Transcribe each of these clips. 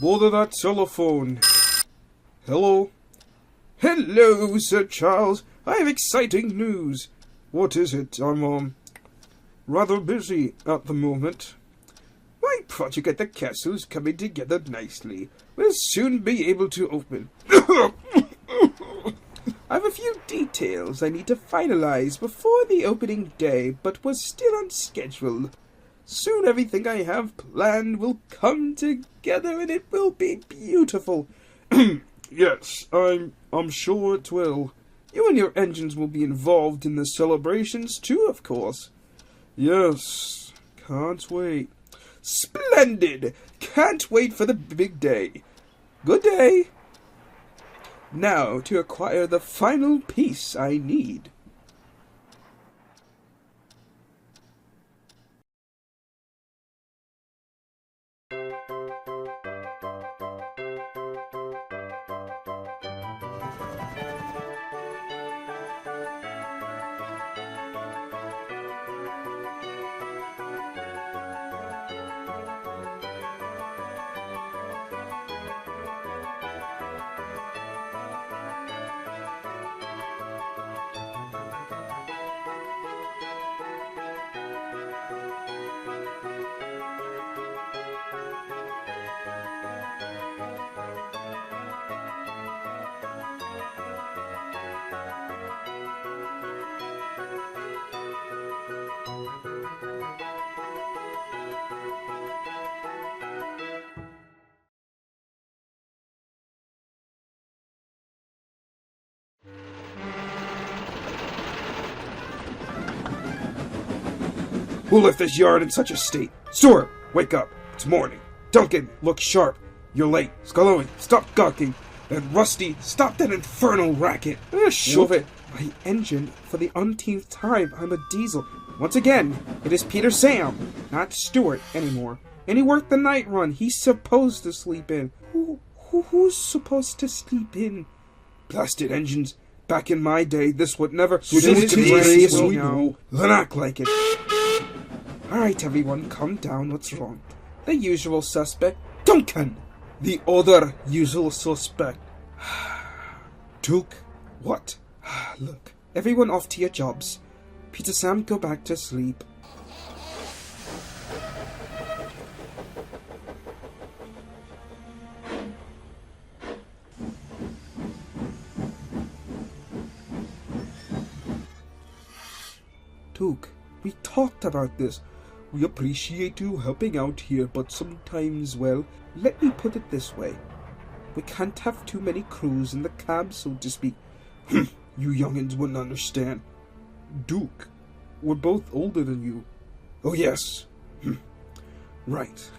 bother that telephone. Hello? Hello, Sir Charles. I have exciting news. What is it? I'm, rather busy at the moment. My project at the castle's coming together nicely. We'll soon be able to open. I have a few details I need to finalize before the opening day, but we're still on schedule. Soon everything I have planned will come together and it will be beautiful. Yes, I'm sure it will. You and your engines will be involved in the celebrations too, of course. Yes, can't wait. Splendid! Can't wait for the big day. Good day. Now to acquire the final piece I need. Who left this yard in such a state? Stewart, wake up. It's morning. Duncan, look sharp. You're late. Sculloey, stop gawking. And Rusty, stop that infernal racket. Shove it. My engine, for the umpteenth time, I'm a diesel. Once again, it is Peter Sam, not Stewart anymore. And he worked the night run. He's supposed to sleep in. Who's supposed to sleep in? Blasted engines. Back in my day, this would never... Yes, we know. Then act like it. Alright, everyone, calm down. What's wrong? The usual suspect. Duncan! The other usual suspect. Duke? What? Look, everyone off to your jobs. Peter Sam, go back to sleep. Duke, we talked about this. We appreciate you helping out here, but sometimes, well, let me put it this way. We can't have too many crews in the cab, so to speak. You youngins wouldn't understand. Duke, we're both older than you. Oh, yes. Right.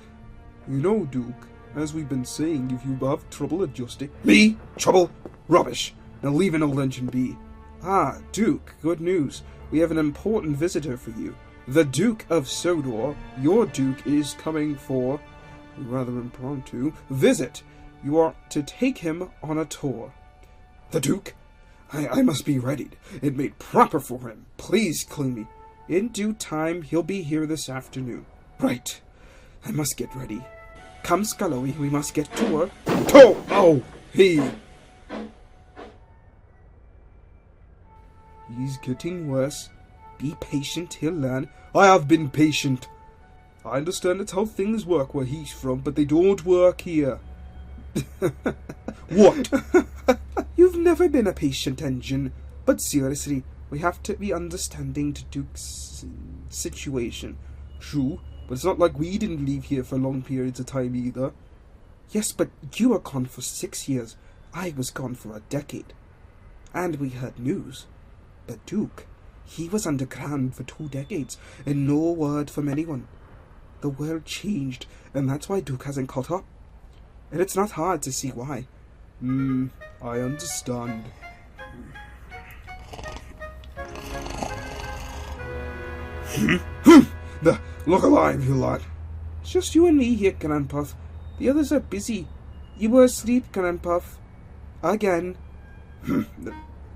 You know, Duke, as we've been saying, if you have trouble adjusting... Me? Trouble? Rubbish. Now leave an old engine be. Ah, Duke, good news. We have an important visitor for you. The Duke of Sodor, your Duke, is coming for, rather impromptu, visit. You are to take him on a tour. The Duke? I must be readied. It made proper for him. Please clean me. In due time, he'll be here this afternoon. Right. I must get ready. Come, Sculloey, we must get to work. Oh, he... He's getting worse. Be patient, he'll learn. I have been patient. I understand that's how things work where he's from, but they don't work here. What? You've never been a patient engine. But seriously, we have to be understanding to Duke's situation. True, but it's not like we didn't leave here for long periods of time either. Yes, but you were gone for 6 years. I was gone for a decade. And we heard news. But Duke, he was underground for 2 decades, and no word from anyone. The world changed, and that's why Duke hasn't caught up. And it's not hard to see why. I understand. Look alive, you lot. It's just you and me here, Grandpuff. The others are busy. You were asleep, Grandpuff. Again.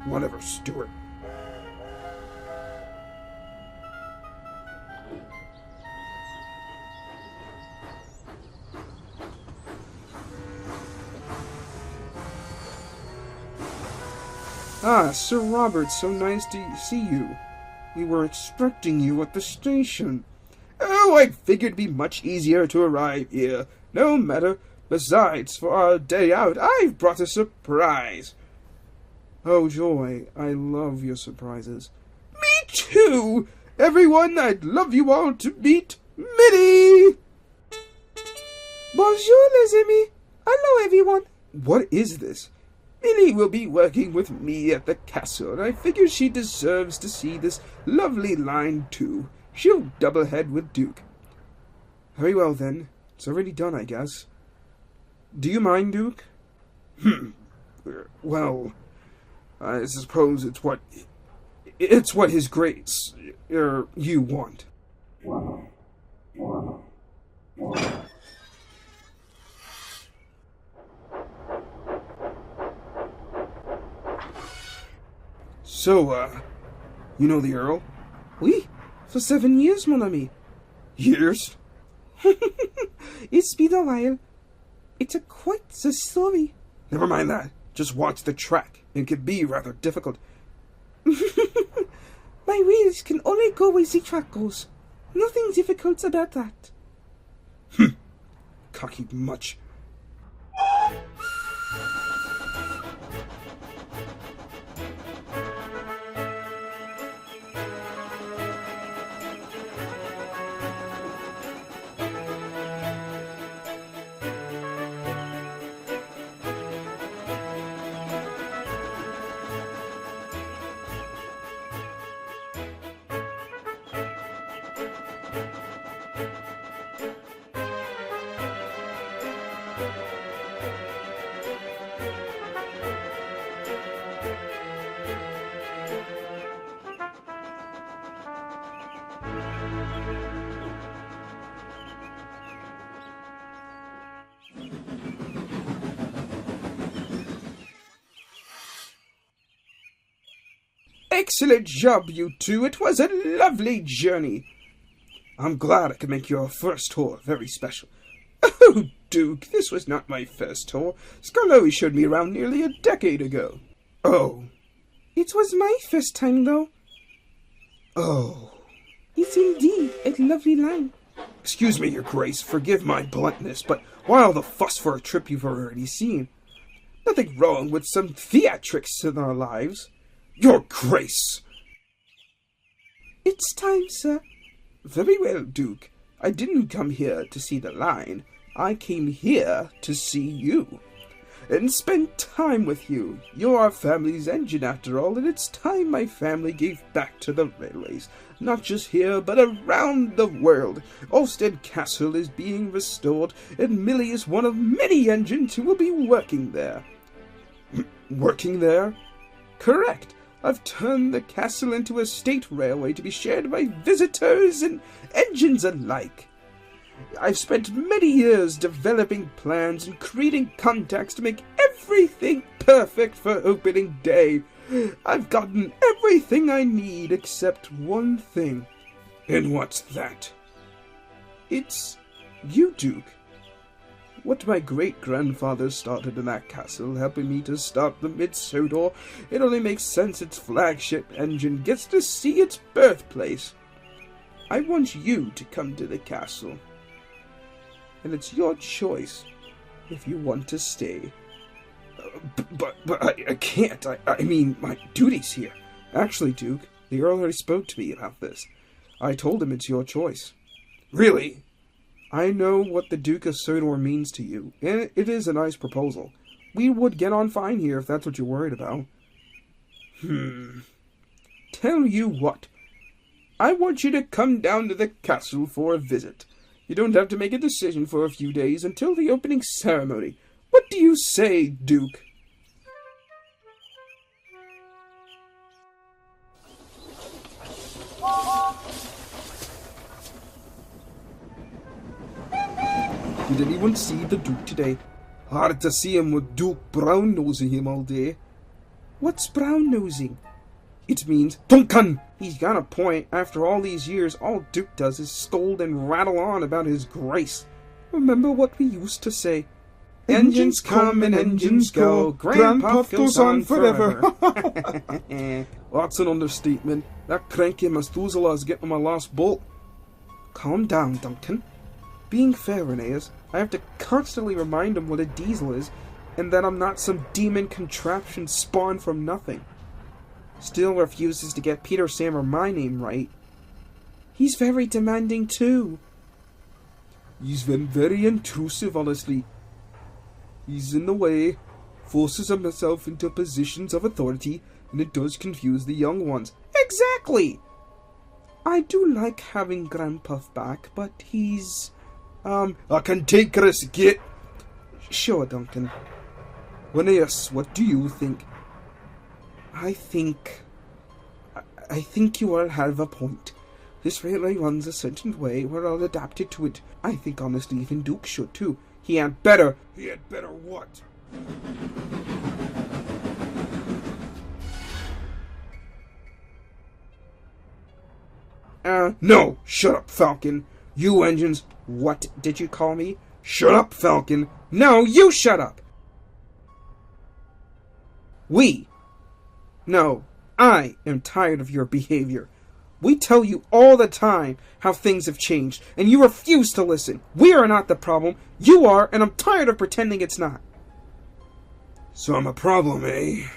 Whatever, Stuart. Ah, Sir Robert, so nice to see you. We were expecting you at the station. Oh, I figured it'd be much easier to arrive here. No matter. Besides, for our day out, I've brought a surprise. Oh, Joy, I love your surprises. Me too! Everyone, I'd love you all to meet Minnie! Bonjour, les amis. Hello, everyone. What is this? Minnie will be working with me at the castle, and I figure she deserves to see this lovely line, too. She'll double head with Duke. Very well, then. It's already done, I guess. Do you mind, Duke? Well, I suppose it's what His Grace, you want. So, you know the Earl? Oui, for 7 years, mon ami. Years? It's been a while. It's quite the story. Never mind that. Just watch the track. It can be rather difficult. My wheels can only go where the track goes. Nothing difficult about that. Cocky much. Excellent job, you two. It was a lovely journey. I'm glad I could make your first tour very special. Oh, Duke, this was not my first tour. Scarlowi showed me around nearly a decade ago. Oh. It was my first time, though. Oh. It's indeed a lovely line. Excuse me, Your Grace, forgive my bluntness, but why all the fuss for a trip you've already seen? Nothing wrong with some theatrics in our lives. Your Grace! It's time, sir. Very well, Duke. I didn't come here to see the line. I came here to see you. And spend time with you. You're our family's engine, after all, and it's time my family gave back to the railways. Not just here, but around the world. Ulstead Castle is being restored, and Millie is one of many engines who will be working there. Working there? Correct. I've turned the castle into a state railway to be shared by visitors and engines alike. I've spent many years developing plans and creating contacts to make everything perfect for opening day. I've gotten everything I need except one thing. And what's that? It's you, Duke. What my great-grandfather started in that castle, helping me to start the Mid-Sodor, it only makes sense its flagship engine gets to see its birthplace. I want you to come to the castle. And it's your choice if you want to stay. But I can't. I mean, my duty's here. Actually, Duke, the Earl already spoke to me about this. I told him it's your choice. Really? I know what the Duke of Sodor means to you, and it is a nice proposal. We would get on fine here if that's what you're worried about. Tell you what. I want you to come down to the castle for a visit. You don't have to make a decision for a few days until the opening ceremony. What do you say, Duke? Did anyone see the Duke today? Hard to see him with Duke brown-nosing him all day. What's brown-nosing? It means Duncan! He's got a point. After all these years, all Duke does is scold and rattle on about his grace. Remember what we used to say. Engines come and engines go. Grandpa goes on forever. Well, that's an understatement. That cranky Methuselah is getting my last bolt. Calm down, Duncan. Being fair, Aeneas, I have to constantly remind him what a diesel is, and that I'm not some demon contraption spawned from nothing. Still refuses to get Peter, Sam, or my name right. He's very demanding too. He's been very intrusive, honestly. He's in the way, forces himself into positions of authority, and it does confuse the young ones. Exactly! I do like having Grandpuff back, but he's... I can take this, git! Sure, Duncan. Aeneas, what do you think? I think you all have a point. This railway runs a certain way, we're all adapted to it. I think honestly even Duke should too. He had better. He had better what? No! Shut up, Falcon! You engines... What did you call me? Shut up, Falcon! No, you shut up! We. No, I am tired of your behavior. We tell you all the time how things have changed, and you refuse to listen. We are not the problem. You are, and I'm tired of pretending it's not. So I'm a problem, eh?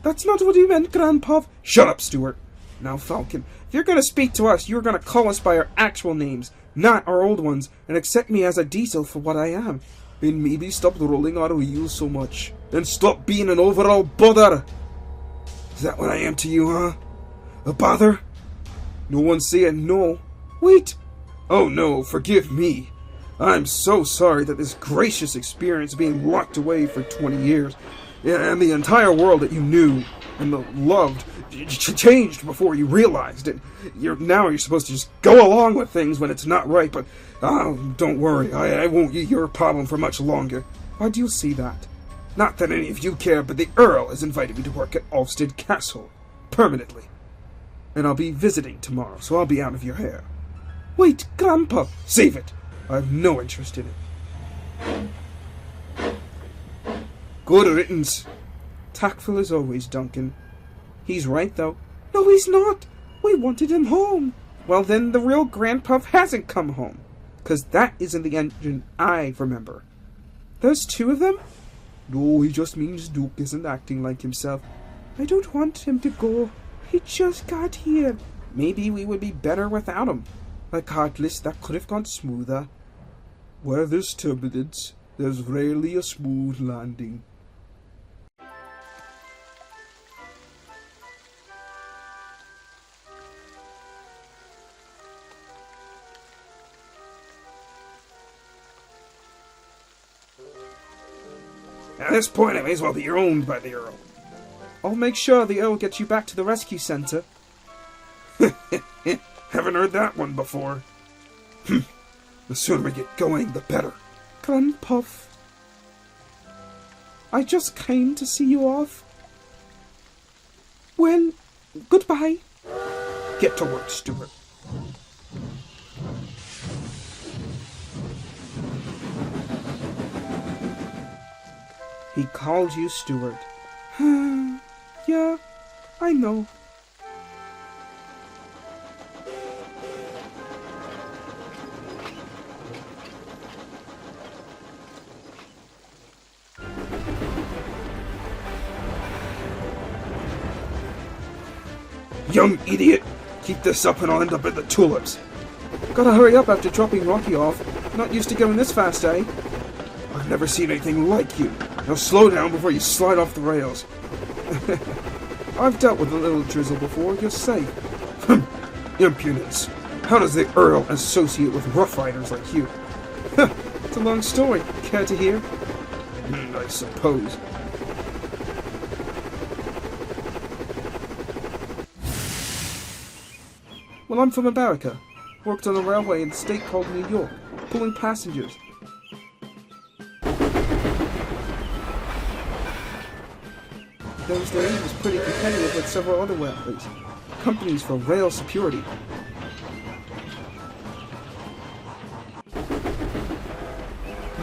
That's not what you meant, Grandpa. Shut up, Stuart. Now, Falcon, if you're going to speak to us, you're going to call us by our actual names, not our old ones, and accept me as a diesel for what I am. And maybe stop rolling our wheels so much. And stop being an overall bother. Is that what I am to you, huh? A bother? No one's saying no. Wait. Oh no, forgive me. I'm so sorry that this gracious experience being locked away for 20 years, and the entire world that you knew and loved changed before you realized it. Now you're supposed to just go along with things when it's not right, but don't worry, I won't be your problem for much longer. Why do you say that? Not that any of you care, but the Earl has invited me to work at Ulfstead Castle, permanently. And I'll be visiting tomorrow, so I'll be out of your hair. Wait, Grandpa! Save it! I have no interest in it. Good riddance. Tactful as always, Duncan. He's right, though. No, he's not! We wanted him home! Well, then the real Grandpuff hasn't come home. 'Cause that isn't the engine I remember. There's two of them? No, he just means Duke isn't acting like himself. I don't want him to go. He just got here. Maybe we would be better without him. Regardless, that could have gone smoother. Where there's turbulence, there's rarely a smooth landing. At this point, it may as well be owned by the Earl. I'll make sure the Earl gets you back to the rescue center. Haven't heard that one before. The sooner we get going, the better. Grandpuff, I just came to see you off. Well, goodbye. Get to work, Stuart. He called you Stuart. Yeah, I know. Young idiot! Keep this up and I'll end up at the tulips. Gotta hurry up after dropping Rocky off. Not used to going this fast, eh? I've never seen anything like you. Now slow down before you slide off the rails. I've dealt with a little drizzle before, you're safe. Impudence. How does the Earl associate with rough riders like you? It's a long story. Care to hear? I suppose. Well, I'm from America. Worked on a railway in a state called New York, pulling passengers. Those days it was pretty competitive with several other railways, companies for rail security.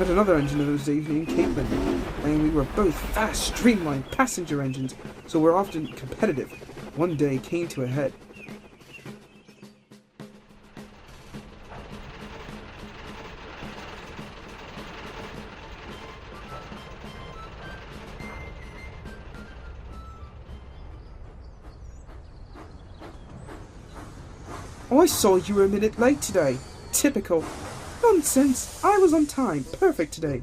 met another engineer this evening, Caitlin, and we were both fast, streamlined passenger engines, so we're often competitive. One day came to a head. Oh, I saw you were a minute late today. Typical. Nonsense. I was on time. Perfect today.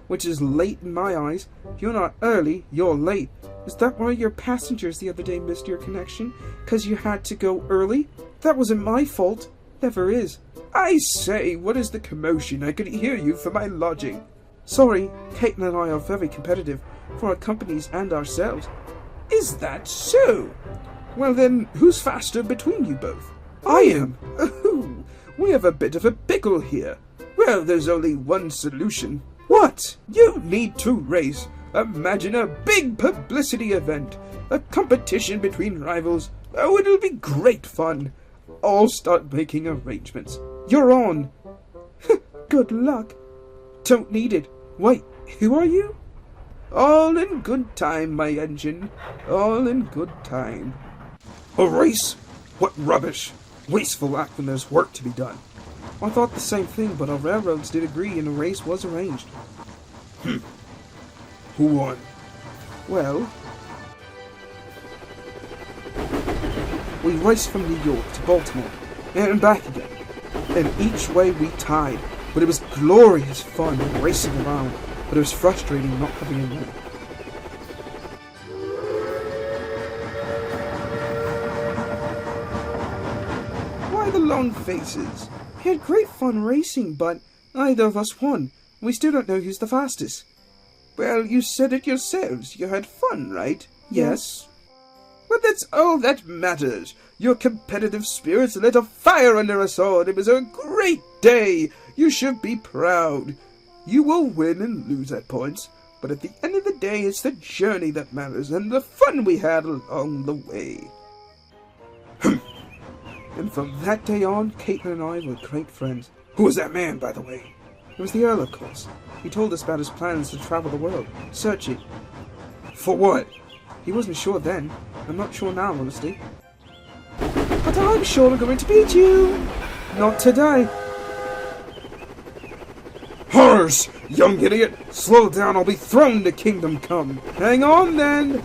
Which is late in my eyes. If you're not early, you're late. Is that why your passengers the other day missed your connection? 'Cause you had to go early? That wasn't my fault. Never is. I say, what is the commotion? I could hear you from my lodging. Sorry, Caitlin and I are very competitive for our companies and ourselves. Is that so? Well then, who's faster between you both? I am. Oh, we have a bit of a pickle here. Well, there's only one solution. What? You need to race. Imagine a big publicity event. A competition between rivals. Oh, it'll be great fun. I'll start making arrangements. You're on. Good luck. Don't need it. Wait, who are you? All in good time, my engine. All in good time. A race? What rubbish. Wasteful act when there's work to be done. I thought the same thing, but our railroads did agree and a race was arranged. Who won? Well, we raced from New York to Baltimore and back again, and each way we tied, but it was glorious fun racing around, but it was frustrating not having a winner. Why the long faces? We had great fun racing, but neither of us won. We still don't know who's the fastest. Well, you said it yourselves. You had fun, right? Yes. Well, that's all that matters. Your competitive spirits lit a fire under us all. It was a great day. You should be proud. You will win and lose at points, but at the end of the day, it's the journey that matters and the fun we had along the way. And from that day on, Caitlin and I were great friends. Who was that man, by the way? It was the Earl, of course. He told us about his plans to travel the world, searching. For what? He wasn't sure then. I'm not sure now, honestly. But I'm sure I'm going to beat you! Not today. Horse! Young idiot! Slow down, I'll be thrown to kingdom come. Hang on, then!